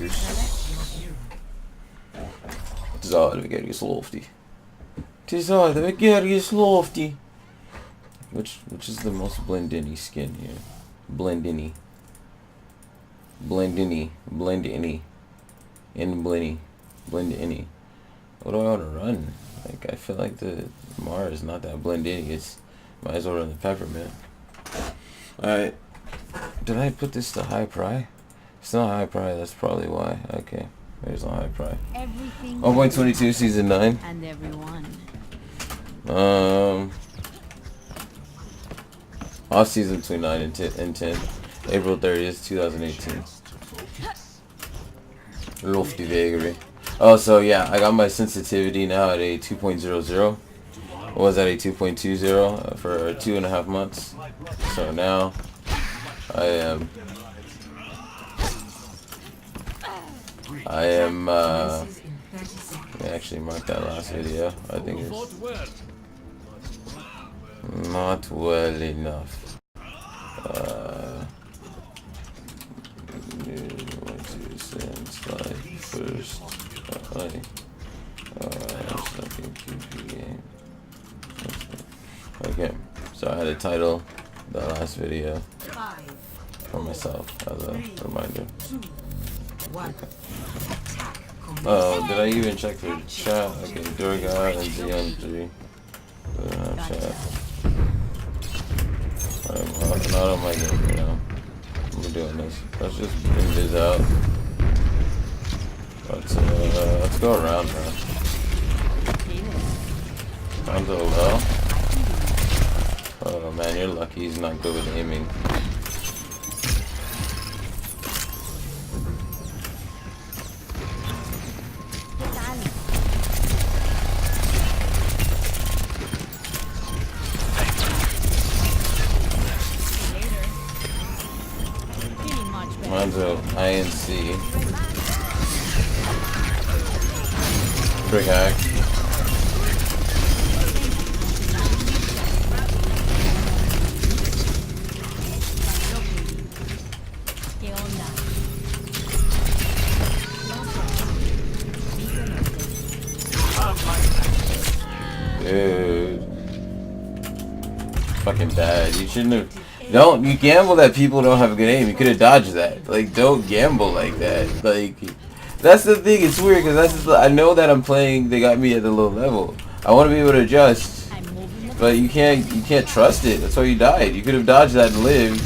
fingers. Tesoro gets lofty. Tesoro gets lofty. Which is the most blend-in-y skin here? Blend-in-y. Blend-in-y. Blend-in-y. Blend-in-y. Blend-in-y. What do I want to run? Like, I feel like the Mars is not that blend-in-y. It's might as well run the Peppermint. Alright. Did I put this to high pry? It's not high pry, that's probably why. Okay. There's no high pry. 1.22 season 9. And everyone. Off season between 9 and 10. April 30th, 2018. Lofty vagary. Oh, so yeah, I got my sensitivity now at a 2.00. I was at a 2.20 for 2.5 months. So now I am let me actually mark that last video. I think it's not well enough. First, second QP game. Okay, so I had to title the last video for myself as a reminder. Okay. Oh, did I even check for chat? Okay, Durga and Xeon 3. Chat. I'm not on my game, you know. We're doing this. Let's just bring this out. Let's go around now. Time to well. Oh man, you're lucky he's not good with aiming. Mine's a INC. Brick hack. Dude. Fucking bad. You shouldn't have. Don't you gamble that people don't have a good aim. You could have dodged that. Like, don't gamble like that. Like, that's the thing. It's weird because that's just, I know that I'm playing. They got me at the low level. I want to be able to adjust, but you can't trust it. That's why you died. You could have dodged that and lived.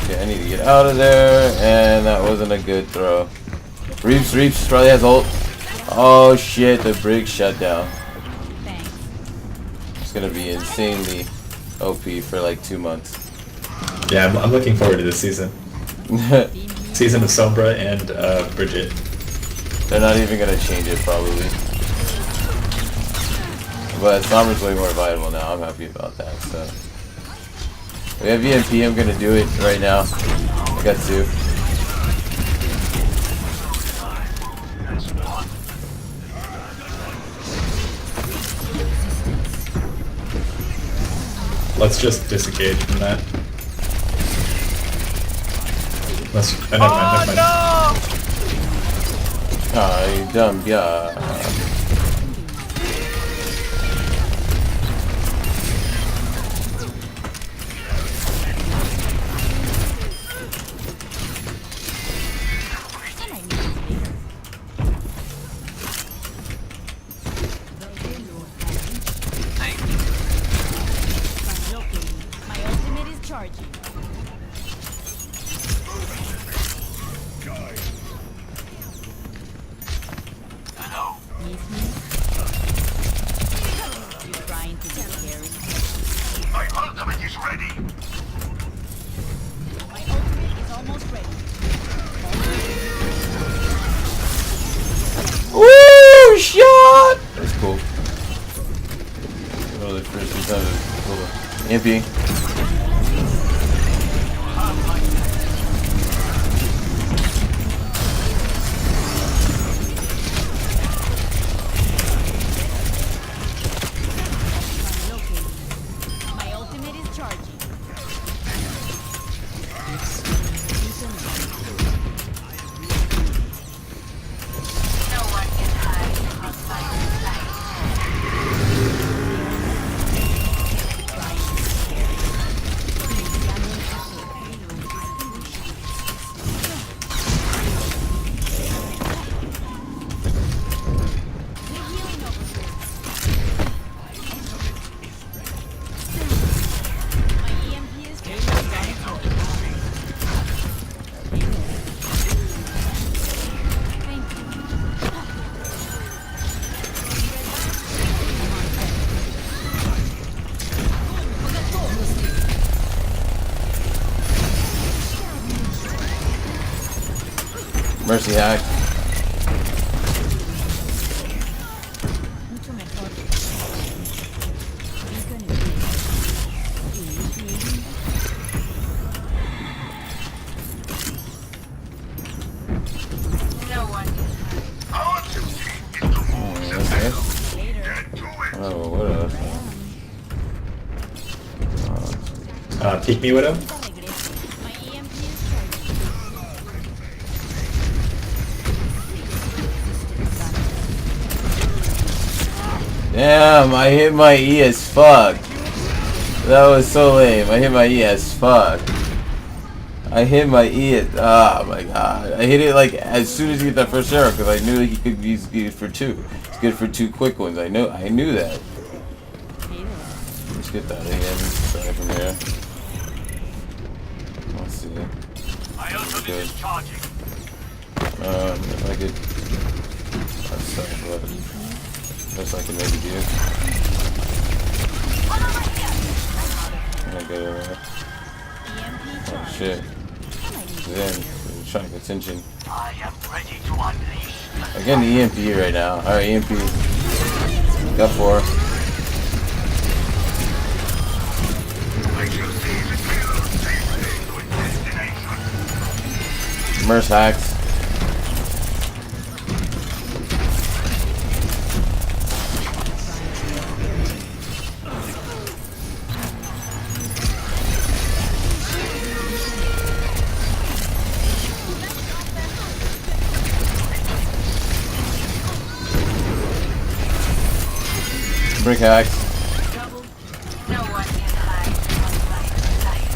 Okay, I need to get out of there, and that wasn't a good throw. Reeps probably has ult. Oh shit! The brig shut down. It's gonna be insanely OP for like 2 months. Yeah, I'm looking forward to this season. Season of Sombra and Bridget. They're not even gonna change it probably. But Sombra's way more viable now. I'm happy about that. So we have EMP. I'm gonna do it right now. I got 2. Let's just disengage from that. Let's. Never mind. Ay, dumb, yeah. My ultimate is ready. My ultimate is almost ready. Woo! Shot! That's cool. Really, first time cool. MP. My ultimate is charging. Mercy hack. Mucho mejor. Our duty is to move the battle. Get to it. Oh, what else? Peek me, Widow. My EMP is Damn, I hit my E as fuck. That was so lame. I hit my E as fuck. I hit my E at, oh my god. I hit it like as soon as he hit that first arrow because I knew he could be good for 2. It's good for 2 quick ones. I knew that. Let's get that again. Start from here. Let's see. My ultimate Good. is charging. If I could, that's what best I can maybe do. I go there. Oh shit. Then trying to attention. I am ready to unleash. I'm getting the EMP right now. Alright, EMP. Got 4. I shall see the kill safely to its destination. Merce hacks. Brick hacks. no one can hide from my light.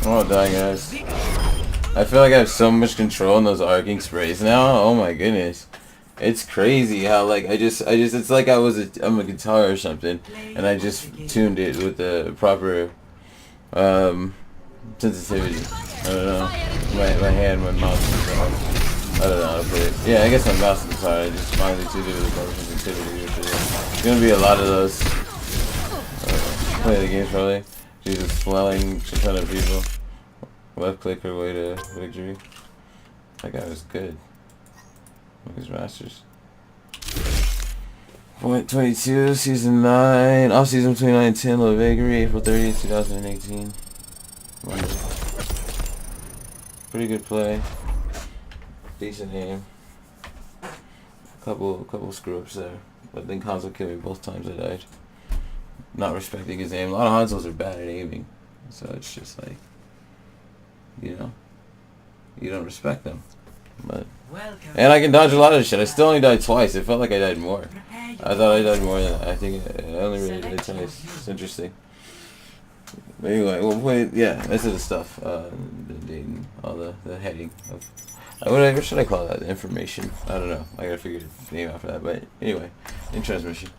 Oh, die, guys. I feel like I have so much control in those arcing sprays now. Oh my goodness. It's crazy how like it's like I'm a guitar or something and I just tuned it with the proper sensitivity. I don't know. My hand, my mouse is off. I don't know how to put it. Yeah, I guess my mouse is sorry. I just finally tuned it with the proper sensitivity. There's gonna be a lot of those. Play the game probably. Jesus, flailing a ton of people. Left click her way to victory. That guy was good. Look at his masters. Point 22, season 9, off season 29-10, low vagary, April 30th, 2018. Monday. Pretty good play. Decent aim. Couple screw ups there. But then Hanzo killed me both times I died. Not respecting his aim. A lot of Hanzos are bad at aiming. So it's just like, you know, you don't respect them. But and I can dodge a lot of shit. I still only died twice. It felt like I died more. I thought I died more than that. I think I only really died twice. It's interesting. But anyway, we'll play. Yeah, this is the stuff. All the heading of what should I call that? The information. I don't know. I gotta figure the name after that. But anyway, in transmission.